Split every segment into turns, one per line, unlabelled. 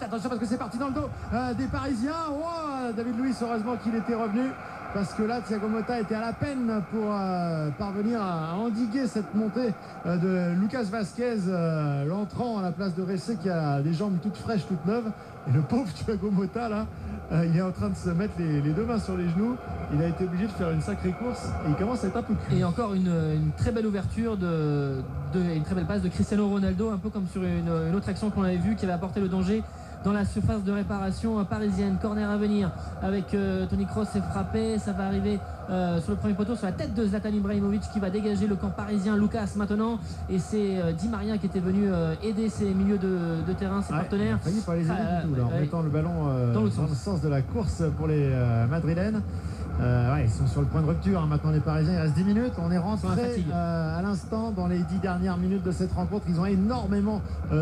Attention parce que c'est parti dans le dos des Parisiens. Oh, David Luiz, heureusement qu'il était revenu. Parce que là, Thiago Motta était à la peine pour parvenir à endiguer cette montée de Lucas Vazquez, l'entrant à la place de Ressé qui a les jambes toutes fraîches, toutes neuves. Et le pauvre Thiago Motta, là, il est en train de se mettre les deux mains sur les genoux. Il a été obligé de faire une sacrée course et il commence à être un peu cuit.
Et encore une très belle ouverture, une très belle passe de Cristiano Ronaldo, un peu comme sur une autre action qu'on avait vue qui avait apporté le danger dans la surface de réparation parisienne. Corner à venir avec Toni Kroos, c'est frappé, ça va arriver sur le premier poteau, sur la tête de Zlatan Ibrahimovic qui va dégager le camp parisien. Lucas maintenant, et c'est Di Maria qui était venu aider ses milieux de terrain, ses partenaires.
Il a failli pas les aider du tout, là, en mettant le ballon dans le sens de la course pour les Madrilènes. Ils sont sur le point de rupture maintenant les Parisiens, il reste 10 minutes, on est rentré à l'instant dans les 10 dernières minutes de cette rencontre. Ils ont énormément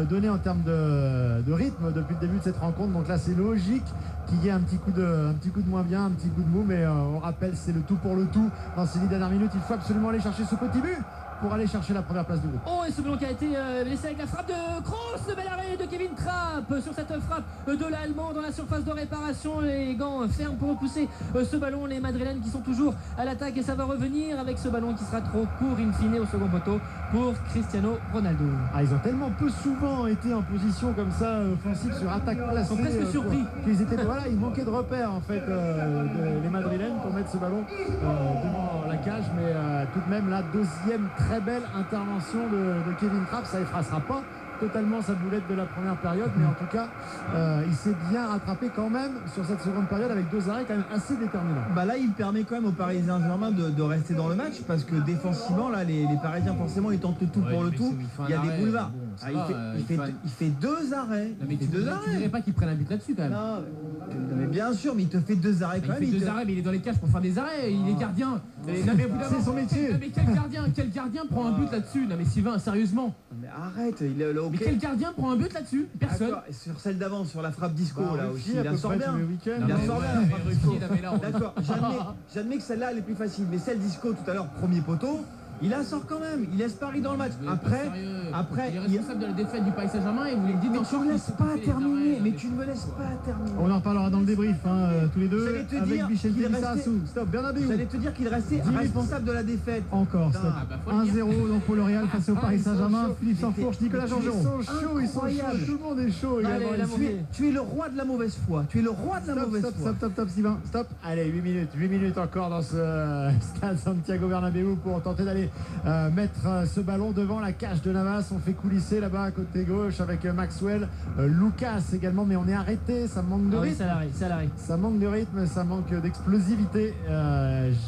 donné en termes de rythme depuis le début de cette rencontre, donc là c'est logique qu'il y ait un petit coup de moins bien, un petit coup de mou, mais on rappelle c'est le tout pour le tout dans ces 10 dernières minutes. Il faut absolument aller chercher ce petit but pour aller chercher la première place du groupe.
Oh, et ce ballon qui a été laissé avec la frappe de Kroos, le bel arrêt de Kevin Trapp sur cette frappe de l'Allemand dans la surface de réparation. Les gants fermes pour repousser ce ballon. Les Madrilènes qui sont toujours à l'attaque et ça va revenir avec ce ballon qui sera trop court in fine au second poteau pour Cristiano Ronaldo.
Ils ont tellement peu souvent été en position comme ça offensive sur attaque placée.
Ils sont presque surpris.
Ils manquaient de repères en fait les Madrilènes pour mettre ce ballon devant la cage, mais tout de même la deuxième très belle intervention de Kevin Trapp. Ça effacera pas totalement sa boulette de la première période, mais en tout cas il s'est bien rattrapé quand même sur cette seconde période avec deux arrêts quand même assez déterminants.
Là il permet quand même aux Parisiens Saint-Germain de rester dans le match, parce que défensivement là les Parisiens forcément ils tentent le tout pour le tout. Il y a des boulevards. Il fait deux arrêts.
Non, mais tu dirais pas qu'il prenne un but là-dessus quand même.
Non, mais bien sûr, mais il te fait deux arrêts quand même.
Il fait deux arrêts, mais il est dans les cages pour faire des arrêts. Il est gardien.
C'est son métier.
Mais quel gardien prend un but là-dessus? Non mais Sylvain, sérieusement.
Mais arrête, il est
mais quel gardien prend un but là-dessus? Personne.
Et sur celle d'avant, sur la frappe disco là aussi, il en sort bien.
Il
en sort bien la frappe disco.
D'accord,
j'admets que celle-là elle est plus facile, mais celle disco tout à l'heure, premier poteau, il la sort quand même, il laisse Paris dans le match. Après,
il est responsable de la défaite du Paris Saint-Germain et vous lui dites
mais tu ne me laisses pas terminer, mais tu ne me laisses pas terminer.
On en reparlera dans le débrief tous les deux avec Michel Delissassou. Stop, Bernabéu.
J'allais te dire qu'il restait responsable de la défaite.
Encore, stop. 1-0 donc pour le Real face au Paris Saint-Germain. Philippe Sansfourche, Nicolas Jean-Jean. Ils sont chauds, tout le monde est chaud.
Tu es le roi de la mauvaise foi. Tu es le roi de la mauvaise foi.
Stop, Sylvain, stop. Allez, 8 minutes encore dans ce stade Santiago Bernabéu pour tenter d'aller mettre ce ballon devant la cage de Navas. On fait coulisser là-bas à côté gauche avec Maxwell, Lucas également, mais on est arrêté, ça manque de rythme. Ça manque de rythme, ça manque d'explosivité.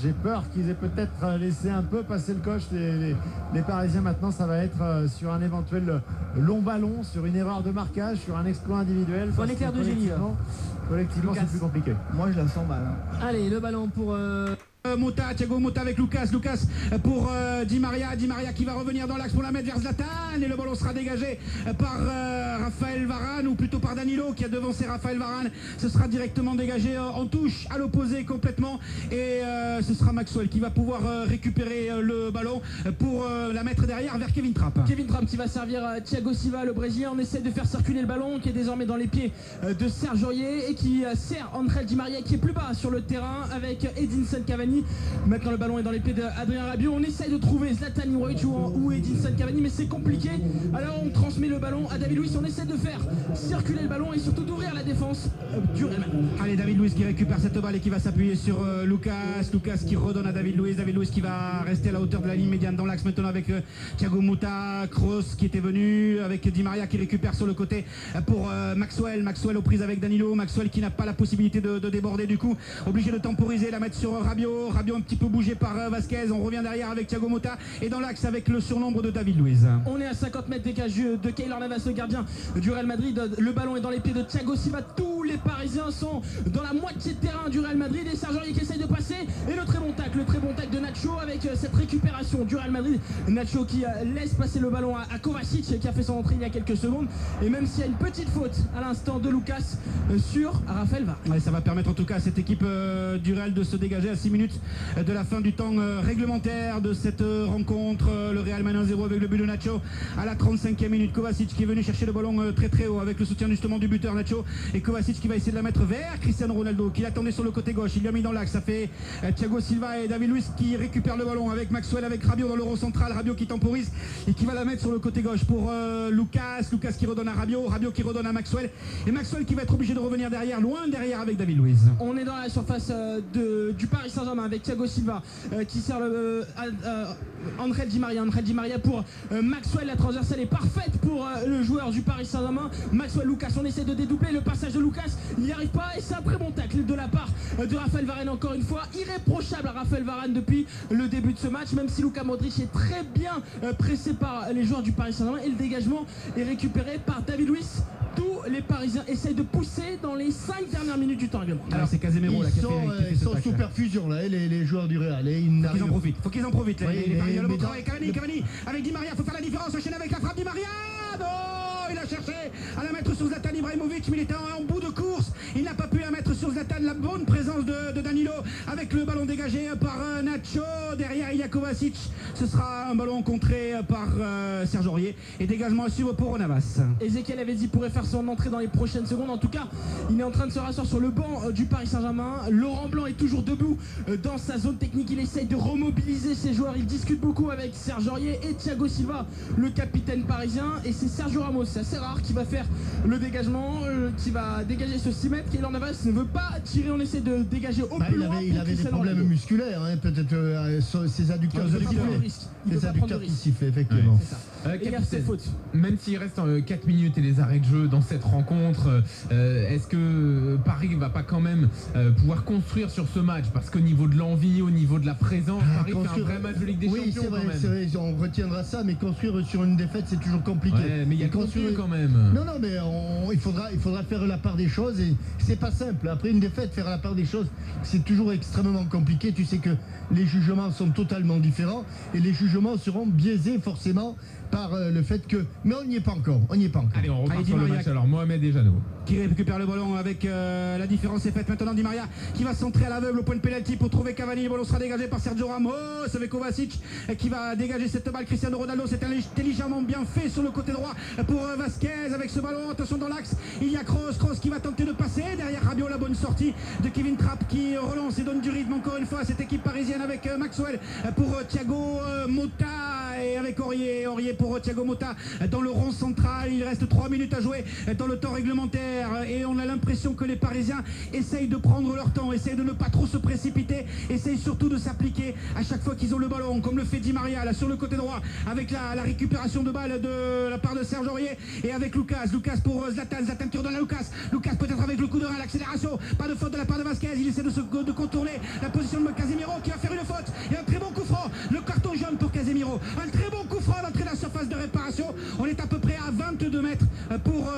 J'ai peur qu'ils aient peut-être laissé un peu passer le coche les Parisiens. Maintenant ça va être sur un éventuel long ballon, sur une erreur de marquage, sur un exploit individuel.
Faut un éclair de génie.
Collectivement c'est plus compliqué.
Moi je la sens mal.
Allez, le ballon pour
Thiago Motta avec Lucas pour Di Maria qui va revenir dans l'axe pour la mettre vers Zlatan, et le ballon sera dégagé par Raphaël Varane, ou plutôt par Danilo qui a devancé Raphaël Varane. Ce sera directement dégagé en touche à l'opposé complètement, et ce sera Maxwell qui va pouvoir récupérer le ballon pour la mettre derrière vers Kevin Trapp.
Kevin Trapp qui va servir à Thiago Silva, le Brésilien. On essaie de faire circuler le ballon qui est désormais dans les pieds de Serge Aurier et qui sert André Di Maria qui est plus bas sur le terrain avec Edinson Cavani. Maintenant le ballon est dans les pieds d'Adrien Rabiot. On essaye de trouver Zlatan Ibrahimovic ou Edinson Cavani, mais c'est compliqué. Alors on transmet le ballon à David Luiz. On essaie de faire circuler le ballon et surtout d'ouvrir la défense du Real Madrid.
Allez, David Luiz qui récupère cette balle et qui va s'appuyer sur Lucas qui redonne à David Luiz qui va rester à la hauteur de la ligne médiane dans l'axe maintenant avec Thiago Motta, Kroos qui était venu, avec Di Maria qui récupère sur le côté pour Maxwell aux prises avec Danilo. Maxwell qui n'a pas la possibilité de déborder, du coup obligé de temporiser, la mettre sur Rabiot un petit peu bougé par Vazquez. On revient derrière avec Thiago Motta et dans l'axe avec le surnombre de David Luiz.
On est à 50 mètres des cages de Keylor Navas, le gardien du Real Madrid. Le ballon est dans les pieds de Thiago Silva. Tous les
les Parisiens sont dans la moitié de terrain du Real Madrid et Serge Aurier qui essaye de passer et le très bon tacle de Nacho avec cette récupération du Real Madrid. Nacho qui laisse passer le ballon à Kovacic qui a fait son entrée il y a quelques secondes et même s'il y a une petite faute à l'instant de Lucas sur Raphaël Varane.
Ouais, ça va permettre en tout cas à cette équipe du Real de se dégager à 6 minutes de la fin du temps réglementaire de cette rencontre. Le Real mène 1-0 avec le but de Nacho à la 35e minute. Kovacic qui est venu chercher le ballon très très haut avec le soutien justement du buteur Nacho et Kovacic qui va essayer de la mettre vers Cristiano Ronaldo qui l'attendait sur le côté gauche. Il l'a mis dans l'axe. Ça fait Thiago Silva et David Luiz qui récupèrent le ballon avec Maxwell, avec Rabiot dans le rond central. Rabiot qui temporise et qui va la mettre sur le côté gauche pour Lucas qui redonne à Rabiot qui redonne à Maxwell et Maxwell qui va être obligé de revenir derrière, loin derrière avec David Luiz.
On est dans la surface du Paris Saint-Germain avec Thiago Silva qui sert André Di Maria pour Maxwell. La transversale est parfaite pour le joueur du Paris Saint-Germain. Maxwell, Lucas, on essaie de dédoubler le passage de Lucas, il n'y arrive pas et c'est un très bon tacle de la part de Raphaël Varane, encore une fois irréprochable à Raphaël Varane depuis le début de ce match, même si Luka Modric est très bien pressé par les joueurs du Paris Saint-Germain et le dégagement est récupéré par David Luiz. Tous les Parisiens essayent de pousser dans les 5 dernières minutes du temps réglementaire.
Alors c'est Casemiro là,
ils sont sous perfusion là, les joueurs du Real.
Faut qu'ils en profitent. Les Parisiens, le bon travail, Cavani avec Di Maria, faut faire la différence, enchaîne avec la frappe Di Maria. Non, il a cherché à la mettre sur Zlatan Ibrahimovic, mais il était en bout de course. Il n'a pas pu la mettre sur Zlatan. La bonne présence de Danilo avec le ballon dégagé par Nacho. Derrière, il y a Kovacic. Ce sera un ballon contré par Serge Aurier. Et dégagement à suivre pour Navas.
Ezequiel Lavezzi pourrait faire son entrée dans les prochaines secondes. En tout cas, il est en train de se rasseoir sur le banc du Paris Saint-Germain. Laurent Blanc est toujours debout dans sa zone technique. Il essaye de remobiliser ses joueurs. Il discute beaucoup avec Serge Aurier et Thiago Silva, le capitaine parisien. Et c'est Sergio Ramos, c'est assez rare, qui va faire le dégagement, qui va dégager ce 6 mètres. Keylor Navas ne veut pas tirer. On essaie de dégager au plus loin.
Il avait des problèmes musculaires, hein, peut-être ses adducteurs. Les adducteurs qui sifflent, effectivement.
Ouais, c'est ça. Et il a fait faute.
Même s'il reste 4 minutes et les arrêts de jeu dans cette rencontre, est-ce que Paris va pas quand même pouvoir construire sur ce match? Parce qu'au niveau de l'envie, au niveau de la présence, Paris fait un vrai match de Ligue des Champions.
Oui, c'est vrai, on retiendra ça, mais construire sur une défaite, c'est toujours compliqué.
Ouais, mais il y a construire quand même.
Non, mais il faudra faire la part des choses et c'est pas simple. Après une défaite, faire la part des choses, c'est toujours extrêmement compliqué. Tu sais que les jugements sont totalement différents et les jugements seront biaisés forcément par le fait que... Mais on n'y est pas encore.
Allez, on repart sur le match alors. Mohamed et Jeannot.
Qui récupère le ballon avec la différence est faite maintenant. Di Maria qui va centrer à l'aveugle au point de pénalty pour trouver Cavani. Le ballon sera dégagé par Sergio Ramos avec Kovacic qui va dégager cette balle. Cristiano Ronaldo, c'est intelligemment bien fait sur le côté droit pour Vasquez avec ce ballon. Attention dans l'axe, il y a Kroos qui va tenter de passer. Derrière Rabiot, la bonne sortie de Kevin Trapp qui relance et donne du rythme encore une fois à cette équipe parisienne avec Maxwell pour Thiago Motta et avec Aurier pour Thiago Motta dans le rond central. Il reste 3 minutes à jouer dans le temps réglementaire et on a l'impression que les Parisiens essayent de prendre leur temps, essayent de ne pas trop se précipiter, essayent surtout de s'appliquer à chaque fois qu'ils ont le ballon, comme le fait Di Maria là sur le côté droit avec la récupération de balle de la part de Serge Aurier et avec Lucas pour Zlatan qui redonne à Lucas peut-être avec le coup de rein, l'accélération, pas de faute de la part de Vasquez, il essaie de contourner la position de Casemiro qui va faire une faute et un très bon coup franc, le carton jaune pour Casemiro, un très bon coup franc à l'entrée de la surface de réparation. On est à peu près à 22 mètres pour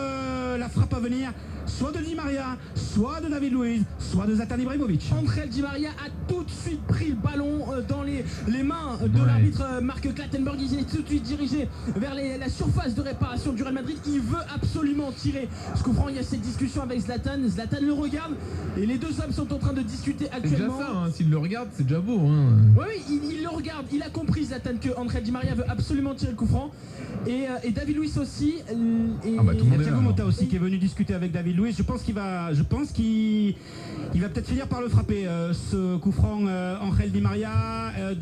la frappe à venir, soit de Di Maria, soit de David Luiz, soit de Zlatan Ibrahimovic.
André Di Maria a tout de suite pris le ballon dans les mains de l'arbitre Marc Clattenburg. Il est tout de suite dirigé vers la surface de réparation du Real Madrid. Il veut absolument tirer ce coup franc. Il y a cette discussion avec Zlatan le regarde et les deux hommes sont en train de discuter actuellement.
C'est déjà ça, hein. S'il le regarde, c'est déjà beau. Hein.
Oui, il le regarde. Il a compris Zlatan que André Di Maria veut absolument tirer le coup franc. Et David Luiz aussi.
Il y a Thiago Motta aussi qui est venu discuter avec David Luiz. Je pense qu'il va peut-être finir par le frapper, ce coup franc. Angel Di Maria,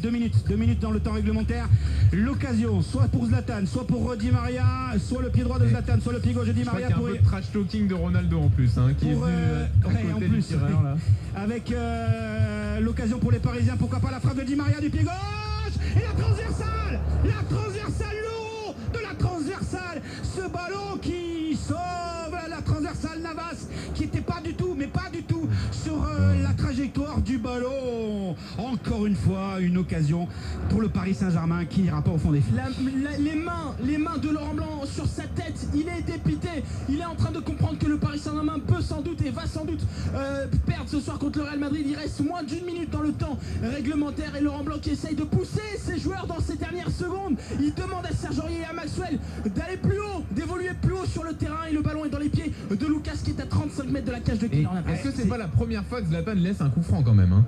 2 minutes dans le temps réglementaire. L'occasion, soit pour Zlatan, soit pour Di Maria, soit le pied droit de Zlatan, soit le pied gauche de Di Maria.
Je crois qu'il y a un peu de trash talking de Ronaldo en plus, hein, qui est venu
en plus, tireur, là. Avec l'occasion pour les Parisiens, pourquoi pas la frappe de Di Maria du pied gauche et la transversale l'eau de la transversale, ce ballon qui sauve la transversale Navas qui n'était pas du tout sur la trajectoire du ballon. En encore une fois une occasion pour le Paris Saint-Germain qui n'ira pas au fond des filets.
Les mains de Laurent Blanc sur sa tête, il est dépité, il est en train de comprendre que le Paris Saint-Germain peut sans doute et va sans doute perdre ce soir contre le Real Madrid. Il reste moins d'1 minute dans le temps réglementaire et Laurent Blanc qui essaye de pousser ses joueurs dans ces dernières secondes. Il demande à Serge Aurier et à Maxwell d'aller plus haut, d'évoluer plus haut sur le terrain et le ballon est dans les pieds de Lucas qui est à 35 mètres de la cage de Kylian Navas.
Est-ce que c'est pas la première fois que Zlatan laisse un coup franc quand même, hein?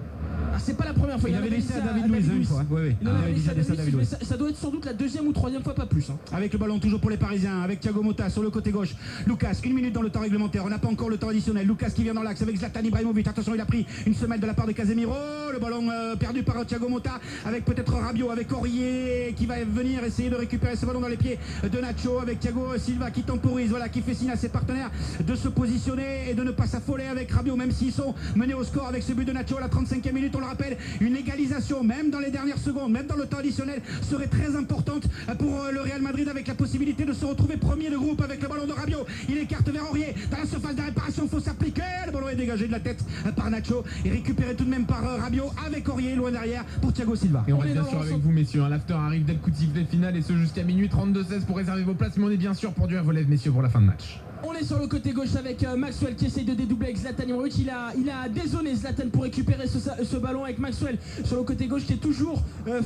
C'est pas la première fois.
Il avait laissé à David Luiz une fois. Oui,
il avait déjà laissé à David Luiz. Ça doit être sans doute la deuxième ou troisième fois, pas plus.
Avec le ballon toujours pour les Parisiens, avec Thiago Motta sur le côté gauche. Lucas, 1 minute dans le temps réglementaire. On n'a pas encore le temps additionnel. Lucas qui vient dans l'axe avec Zlatan Ibrahimovic. Attention, il a pris une semelle de la part de Casemiro. Le ballon perdu par Thiago Motta avec peut-être Rabiot, avec Aurier qui va venir essayer de récupérer ce ballon dans les pieds de Nacho, avec Thiago Silva qui temporise, voilà, qui fait signe à ses partenaires de se positionner et de ne pas s'affoler avec Rabiot, même s'ils sont menés au score avec ce but de Nacho à la 35e minute. On le rappelle, une égalisation, même dans les dernières secondes, même dans le temps additionnel, serait très importante pour le Real Madrid, avec la possibilité de se retrouver premier de groupe avec le ballon de Rabiot. Il écarte vers Aurier dans la surface de réparation, il faut s'appliquer. Le ballon est dégagé de la tête par Nacho et récupéré tout de même par Rabiot avec Aurier loin derrière pour Thiago Silva.
Et on reste bien sûr avec vous, messieurs. L'after arrive dès le coup de sifflet final et ce jusqu'à minuit 32-16 pour réserver vos places. Mais on est bien sûr pour du relève, messieurs, pour la fin de match.
On est sur le côté gauche avec Maxwell qui essaye de dédoubler avec Zlatan Ibrahimovic. Il a dézonné Zlatan pour récupérer ce ballon avec Maxwell sur le côté gauche qui est toujours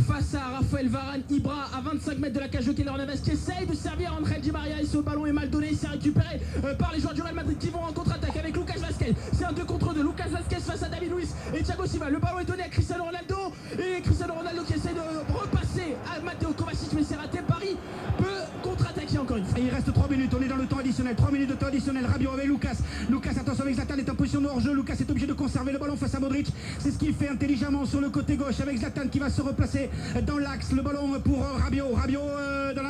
face à Raphaël Varane. Ibra à 25 mètres de la cage de Keylor Navas qui essaye de servir Angel Di Maria et ce ballon est mal donné. C'est récupéré par les joueurs du Real Madrid qui vont en contre-attaque avec Lucas Vazquez. C'est un 2 contre 2. Lucas Vazquez face à David Luiz et Thiago Silva. Le ballon est donné à Cristiano Ronaldo et Cristiano Ronaldo qui essaye de repasser à Matteo Kovacic, mais c'est raté. Paris peut contre-attaquer encore une fois.
Et il reste 3 minutes, on est dans le temps additionnel, 3 minutes de temps additionnel. Rabiot avec Lucas. Lucas, attention avec Zlatan, est en position de hors-jeu. Lucas est obligé de conserver le ballon face à Modric. C'est ce qu'il fait intelligemment sur le côté gauche avec Zlatan qui va se replacer dans l'axe. Le ballon pour Rabiot. Rabiot dans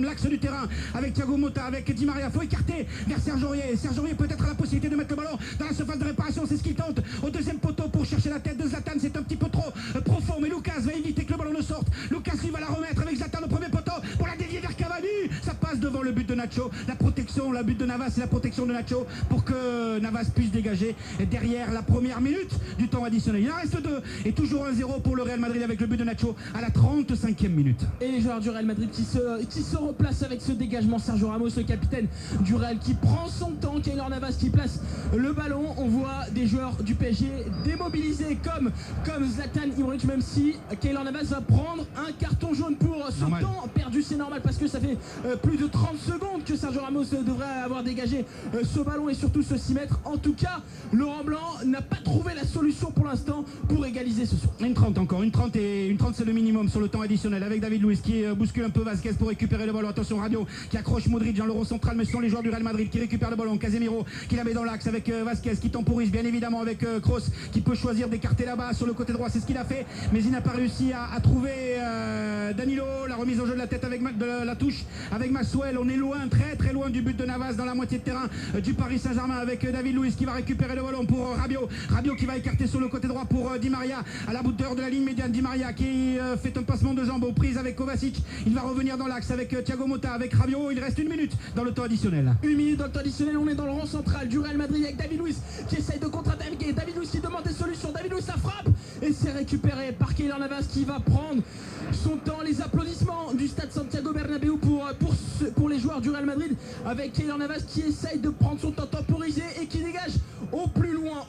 l'axe du terrain avec Thiago Motta, avec Di Maria. Faut écarter vers Serge Aurier. Serge Aurier peut-être a la possibilité de mettre le ballon dans la surface de réparation. C'est ce qu'il tente au deuxième poteau pour chercher la tête de Zlatan. C'est un petit peu trop profond, mais Lucas va éviter que le ballon ne sorte. Lucas lui va la remettre avec Zlatan au premier poteau pour la dévier vers Cavani. Ça passe devant le but de Nacho. La protection, la but de Navas et la protection de Nacho pour que Navas puisse dégager derrière la première minute du temps additionnel. Il en reste 2 et toujours 1-0 pour le Real Madrid avec le but de Nacho à la 35e minute.
Et les joueurs du Real Madrid qui se replacent avec ce dégagement. Sergio Ramos, le capitaine du Real, qui prend son temps. Keylor Navas qui place le ballon. On voit des joueurs du PSG démobilisés comme Zlatan Ibrahimovic, même si Keylor Navas va prendre un carton jaune pour ce temps perdu. C'est normal parce que ça fait plus de 30 secondes que Sergio Ramos devrait avoir dégagé ce ballon et surtout ce 6 mètres. En tout cas, Laurent Blanc n'a pas trouvé la solution pour l'instant pour égaliser ce soir.
Une 30 encore, une 30 c'est le minimum sur le temps additionnel avec David Luiz qui bouscule un peu Vazquez pour récupérer le ballon. Attention, Rabiot qui accroche Modric dans le rond central, mais ce sont les joueurs du Real Madrid qui récupèrent le ballon. Casemiro qui la met dans l'axe avec Vazquez qui temporise bien évidemment avec Kroos qui peut choisir d'écarter là-bas sur le côté droit. C'est ce qu'il a fait, mais il n'a pas réussi à trouver Danilo. La remise au jeu de la tête avec la touche avec Maxwell. On est loin, très très loin du but de Navas dans la moitié de terrain du Paris Saint-Germain avec David Luiz qui va récupérer le ballon pour Rabiot. Rabiot qui va écarter sur le côté droit pour Di Maria à la hauteur de la ligne médiane. Di Maria qui fait un passement de jambes aux prises avec Kovacic. Il va revenir dans l'axe avec Thiago Motta, avec Rabiot. Il reste 1 minute dans le temps additionnel.
1 minute dans le temps additionnel. On est dans le rond central du Real Madrid avec David Luiz qui essaye de contre-attaquer. David Luiz qui demande des solutions. David Luiz la frappe et c'est récupéré par Keylor Navas qui va prendre son temps. Les applaudissements du stade Santiago Bernabéu pour les joueurs du Real Madrid avec Keylor Navas qui essaye de prendre son temps temporisé et qui dégage au plus loin.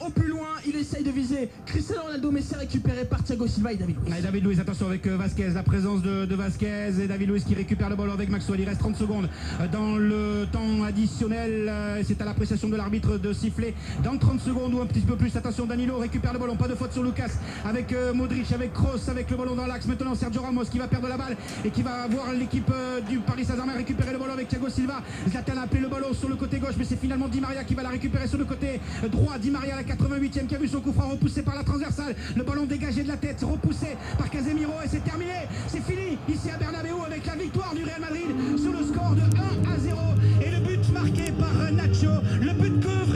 Il essaye de viser Cristiano Ronaldo, mais c'est récupéré par Thiago Silva et David Luiz.
David Luiz, attention avec Vazquez, la présence de Vazquez et David Luiz qui récupère le ballon avec Maxwell. Il reste 30 secondes dans le temps additionnel. C'est à l'appréciation de l'arbitre de siffler dans 30 secondes ou un petit peu plus. Attention, Danilo récupère le ballon, pas de faute sur Lucas avec Modric, avec Kroos, avec le ballon dans l'axe. Maintenant Sergio Ramos qui va perdre la balle et qui va voir l'équipe du Paris Saint-Germain récupérer le ballon avec Thiago Silva. Zlatan a appelé le ballon sur le côté gauche, mais c'est finalement Di Maria qui va la récupérer sur le côté droit. Di Maria à la 88e qui a vu son coup franc repoussé par la transversale. Le ballon dégagé de la tête, repoussé par Casemiro et c'est terminé. C'est fini ici à Bernabéu avec la victoire du Real Madrid sur le score de 1-0 et le but marqué par Nacho. Le but que vraiment